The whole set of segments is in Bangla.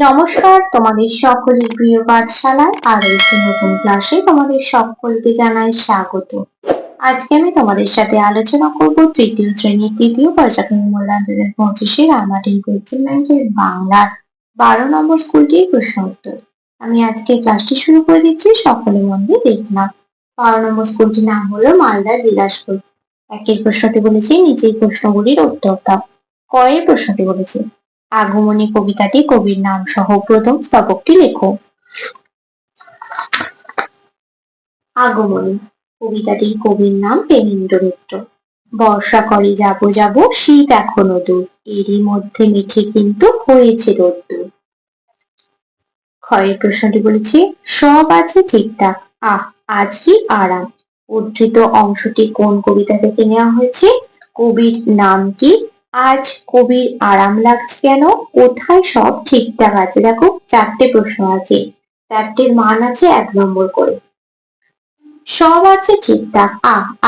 নমস্কার, তোমাদের সকলের প্রিয় পাঠশালায় আরো একটি নতুন ক্লাসে তোমাদের সকলকে জানাই স্বাগত। আজকে আমি তোমাদের সাথে আলোচনা করব তৃতীয় শ্রেণীর তৃতীয় পর্যায়ক্রমিক মূল্যায়ন 2025 রামাটিন কোয়েশ্চেন ব্যাংকের বাংলার 12 নম্বর স্কুলটির প্রশ্ন উত্তর। আমি আজকে ক্লাসটি শুরু করে দিচ্ছি, সকলে মন দিয়ে দেখলাম। 12 নম্বর স্কুলটির নাম হলো মালদার জেলা স্কুল। একের প্রশ্নটি বলেছি নিচের প্রশ্নগুলির উত্তর দাও। কয়ের প্রশ্নটি বলেছে আগমনী কবিতাটি কবির নাম সহ প্রথম স্তবকটি লেখো। আগমনী কবিতাটির কবির নাম পেনেন্দ্র মিত্র। বর্ষা করে যাবো যাবো শীত এখনো দূর, এরই মধ্যে মিঠে কিন্তু হয়েছে রোদ্দুর। ক্ষয়ের প্রশ্নটি বলেছি সব আছে ঠিকঠাক, আজ কি আরাম। উদ্ধৃত অংশটি কোন কবিতা থেকে নেওয়া হয়েছে? কবির নাম কি? আজ কবির আরাম লাগছে কেন? কোথায় সব ঠিকঠাক আছে? দেখো চারটে প্রশ্ন আছে, চারটের মান আছে 1 নম্বর করে। সব আছে ঠিকঠাক,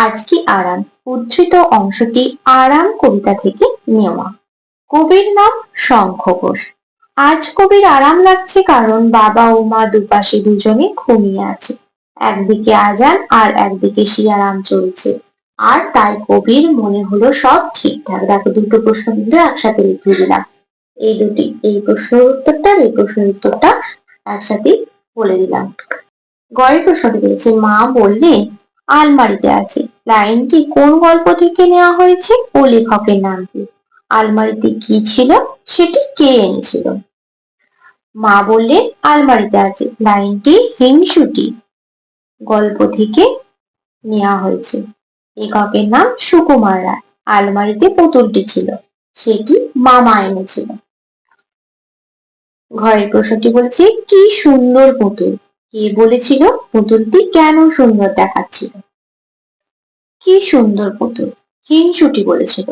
আজ কি আরাম। উদ্ধৃত অংশটি আরাম কবিতা থেকে নেওয়া। কবির নাম শঙ্খ ঘোষ। আজ কবির আরাম লাগছে কারণ বাবা ও মা দুপাশে দুজনে ঘুমিয়ে আছে, একদিকে আজান আর একদিকে শিয়ারাম চলছে, আর তাই কবির মনে হলো সব ঠিকঠাক। দেখো দুটো প্রশ্ন কিন্তু একসাথে লিখে দিলাম, এই প্রশ্নের উত্তরটা এই প্রশ্নের উত্তরটা একসাথে বলে দিলাম। গয়ের প্রশ্নটি বলেছে মা বললেন আলমারিতে আছে, লাইনটি কোন গল্প থেকে নেওয়া হয়েছে ও লেখকের নাম কি? আলমারিতে কি ছিল সেটি কে এনেছিল? মা বললেন আলমারিতে আছে, লাইনটি হিংসুটি গল্প থেকে নেওয়া হয়েছে। লেখকের নাম সুকুমার রায়। আলমারিতে পুতুলটি ছিল, সেটি মামা এনেছিল। ঘরের প্রশ্নটি বলছে কি সুন্দর পুতুল, কে বলেছিল? পুতুলটি কেন সুন্দর দেখাচ্ছিল? কি সুন্দর পুতুল, হিংসুটি বলেছিল।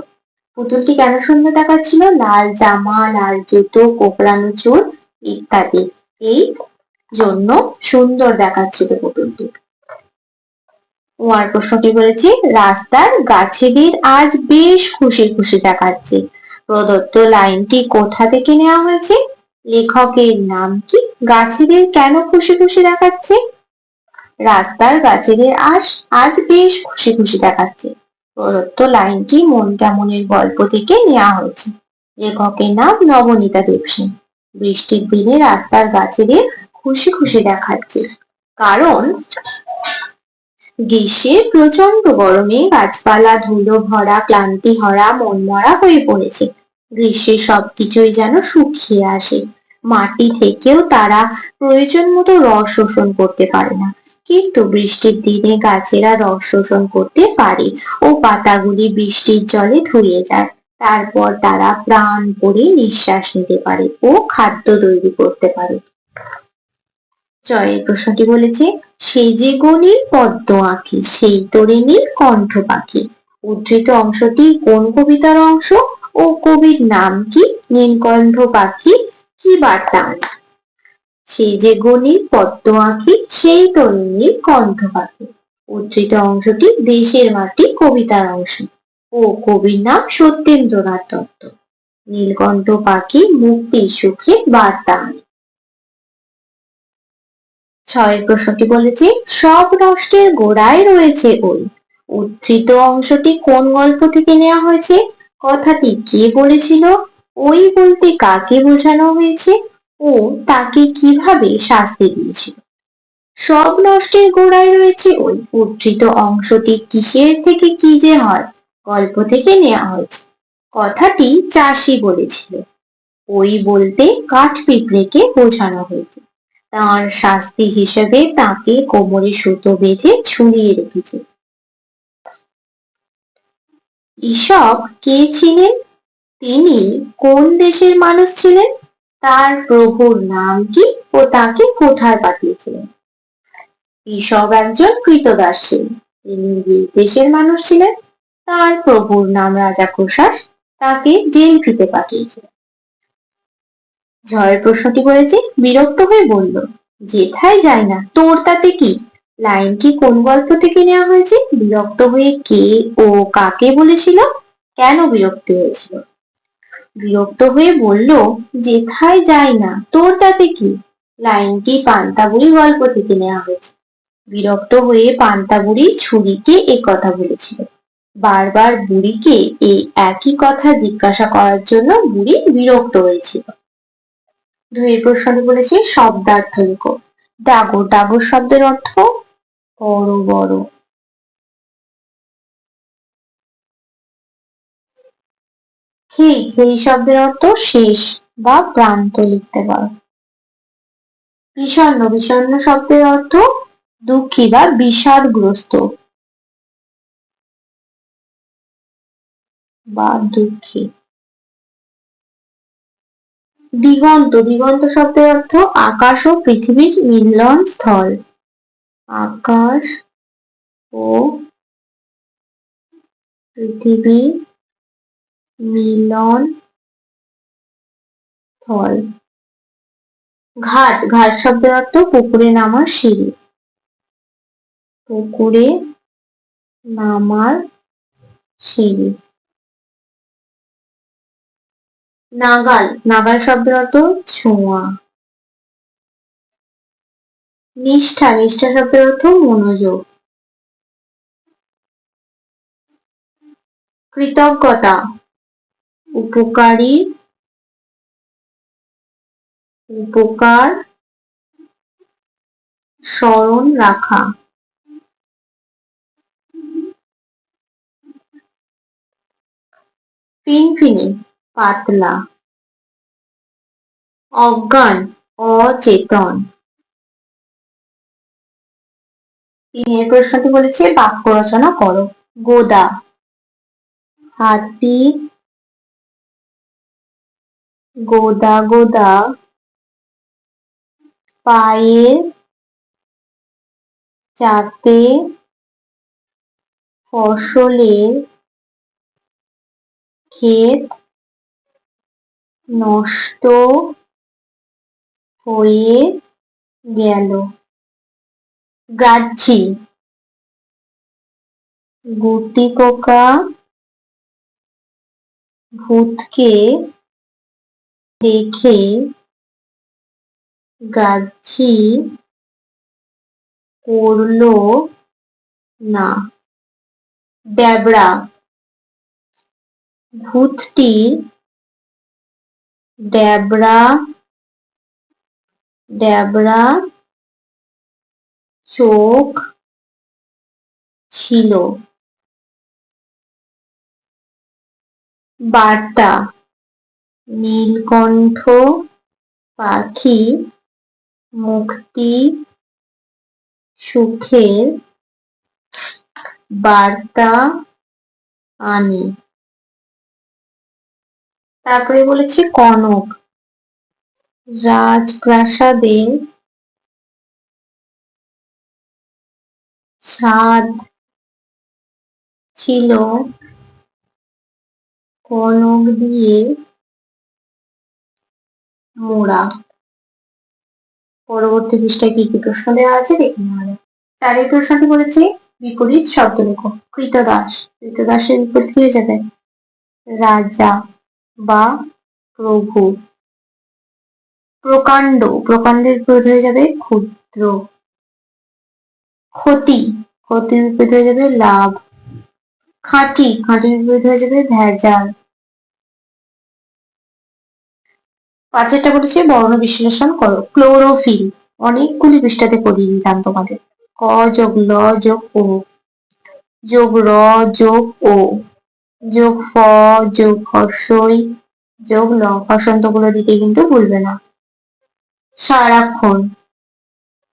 পুতুলটি কেন সুন্দর দেখাচ্ছিল? লাল জামা, লাল জুতো, কোঁকড়ানো চুল ইত্যাদি, এই জন্য সুন্দর দেখাচ্ছিল পুতুলটি। ওয়ার প্রশ্নটি বলেছে রাস্তার গাছেদের আজ বেশ খুশি খুশি দেখাচ্ছে। প্রদত্ত লাইনটি কোথা থেকে নেওয়া হয়েছে? লেখকের নাম কি? গাছেদের কেন খুশি খুশি দেখাচ্ছে? রাস্তার গাছেদের আজ বেশ খুশি খুশি দেখাচ্ছে। প্রদত্ত লাইনটি মন কেমনের গল্প থেকে নেওয়া হয়েছে। লেখকের নাম নবনীতা দেবসেন। বৃষ্টির দিনে রাস্তার গাছেদের খুশি খুশি দেখাচ্ছে কারণ গ্রীষ্মের প্রচন্ড গরমে গাছপালা ধুলো ভরা, ক্লান্তি হরা, মনমরা হয়ে পড়েছে। গ্রীষ্মের সবকিছুই যেন শুকিয়ে আসে। মাটি থেকেও তারা প্রয়োজন মতো রস শোষণ করতে পারে না, কিন্তু বৃষ্টির দিনে গাছেরা রস শোষণ করতে পারে ও পাতাগুলি বৃষ্টির জলে ধুয়ে যায়। তারপর তারা প্রাণ ভরে নিঃশ্বাস নিতে পারে ও খাদ্য তৈরি করতে পারে। জয়ের প্রশ্নটি বলেছে সেজে গণির পদ্ম আঁকি, সেই তোরে নীল কণ্ঠ পাখি। উদ্ধৃত অংশটি কোন কবিতার অংশ ও কবির নাম কি? নীলকণ্ঠ পাখি কি বার্তা আনে? সেজে গণির পদ্ম আঁকি, সেই তোরে নীল কণ্ঠ পাখি। উদ্ধৃত অংশটি দেশের মাটি কবিতার অংশ ও কবির নাম সত্যেন্দ্রনাথ দত্ত। নীলকণ্ঠ পাখি মুক্তির সুখে বার্তা আনে। ছয়ের প্রশ্নটি বলেছে সব নষ্টের গোড়ায় রয়েছে ওই। উদ্ধৃত অংশটি কোন গল্প থেকে নেওয়া হয়েছে? কথাটি কে বলেছিল? ওই বলতে কাকে বোঝানো হয়েছে ও তাকে কিভাবে শাস্তি দিয়েছিল? সব নষ্টের গোড়ায় রয়েছে ওই। উদ্ধৃত অংশটি কিসের থেকে কি যে হয় গল্প থেকে নেওয়া হয়েছে। কথাটি চাষি বলেছিল। ওই বলতে কাঠ পিঁপড়েকে বোঝানো হয়েছে। তার শাস্তি হিসেবে তাকে কোমরে সুতো বেঁধে ঝুলিয়ে রেখেছে। ঈশপ কে ছিলেন? তিনি কোন দেশের মানুষ ছিলেন? তার প্রভুর নাম কি ও তাকে কোথায় পাঠিয়েছিলেন? ঈশপ একজন কৃতদাস ছিলেন। তিনি দেশের মানুষ ছিলেন। তার প্রভুর নাম রাজা কোষাস, তাকে ডেলফিতে পাঠিয়েছিলেন। ঝড়ের প্রশ্নটি বলেছে বিরক্ত হয়ে বলল যেথায় যায় না তোর তাতে কি। লাইনটি কোন গল্প থেকে নেওয়া হয়েছে? বিরক্ত হয়ে কে ও কাকে বলেছিল? কেন বিরক্তি হয়েছিল? বিরক্ত হয়ে বলল, যেথায় যাই না তোর তাতে কি? লাইনটি পান্তাবুড়ি গল্প থেকে নেওয়া হয়েছে। বিরক্ত হয়ে পান্তাবুড়ি ছুরিকে কথা বলেছিল। বারবার বুড়িকে এই একই কথা জিজ্ঞাসা করার জন্য বুড়ি বিরক্ত হয়েছিল। দুইয়ের প্রশ্নটি বলেছে শব্দার্থ লেখো। ডাগর, ডাগর শব্দের অর্থ বড় বড়। খেই, খেই শব্দের অর্থ শেষ বা প্রান্ত লিখতে পারো। বিষণ্ণ, বিষণ্ণ শব্দের অর্থ দুঃখী বা বিষাদগ্রস্ত বা দুঃখী। দিগন্ত, দিগন্ত শব্দের অর্থ আকাশ ও পৃথিবীর মিলন স্থল। আকাশ ও পৃথিবীর মিলন স্থল। ঘাট, ঘাট শব্দের অর্থ পুকুরে নামার সিঁড়ি। পুকুরে নামার সিঁড়ি। নাগাল, নাগাল শব্দের অর্থ ছোঁয়া। নিষ্ঠা, নিষ্ঠা শব্দের অর্থ মনোযোগ। কৃতজ্ঞতা, উপকারী, উপকার স্মরণ রাখা। ফিনফিনে, পাতলা। অজ্ঞান, অচেতন। তিনের প্রশ্নটি বলেছে বাক্য রচনা করো। গোদা, হাতি গোদা গোদা পায়ে চাপে ফসলের ক্ষেত নষ্ট হয়ে গেল। গাছি, গুটি পোকা ভূতকে দেখে গাছি করল না। ড্যাবড়া, ভূতটি ড্যাবড়া ড্যাবড়া চোখ ছিল। বার্তা, নীলকণ্ঠ পাখি মুক্তি সুখের বার্তা আনে। তারপরে বলেছি কনক, রাজপ্রাসাদের ছাদ ছিল কনক দিয়ে মোড়া। পরবর্তী পৃষ্ঠায় কি কি প্রশ্ন দেওয়া আছে দেখে নেওয়া যাক। চারের প্রশ্নটি বলেছে বিপরীত শব্দ লেখো। কৃতদাস, কৃতদাসের বিপরীত কি হয়ে যাবে? রাজা বা প্রভু। প্রকাণ্ড, প্রকাণ্ডের বিপরীত হয়ে যাবে ক্ষুদ্র। ক্ষতি, ক্ষতির বিপরীত হয়ে যাবে লাভ। খাঁটি, খাঁটির বিপরীত হয়ে যাবে ভেজাল। পাঁচেরটা বলেছে বর্ণ বিশ্লেষণ করো। ক্লোরোফিল, অনেকগুলি পৃষ্ঠাতে করিয়ে দিলাম তোমাদের। ক যোগ ল যোগ ও যোগ র যোগ ও যোগ ফ যোগ হর্ষই যোগ ল, হর্ষন্তগুলো দিতে কিন্তু ভুলবে না। সারাক্ষণ,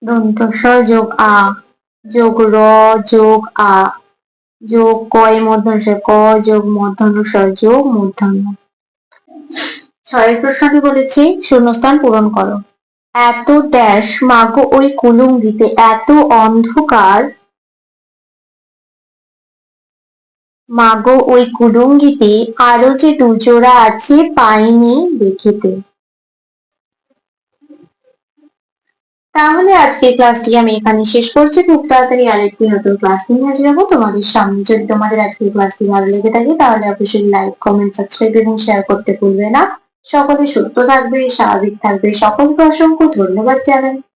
দন্ত স যোগ আ যোগ র যোগ আ যোগ কয় মূর্ধন্য ষ, ক যোগ মূর্ধন্য ষ যোগ মূর্ধন্য। ছয়ের প্রশ্নটি বলেছে শূন্যস্থান পূরণ করো। এত ড্যাশ মাগো ওই কুলুঙ্গিতে, এত অন্ধকার মাগো ওই কুলুঙ্গিতে, আরো যে দুজোড়া আছে পাইনি দেখিতে। তাহলে আজকের ক্লাসটি আমি এখানে শেষ করছি। খুব তাড়াতাড়ি আরেকটি নতুন ক্লাস নিয়ে হাজির হবো তোমাদের সামনে। যদি তোমাদের আজকের ক্লাসটি ভালো লেগে থাকে তাহলে অবশ্যই লাইক, কমেন্ট, সাবস্ক্রাইব এবং শেয়ার করতে ভুলবে না। সকলে সুস্থ থাকবে, স্বাভাবিক থাকবে। সকলকে অসংখ্য ধন্যবাদ জানাই।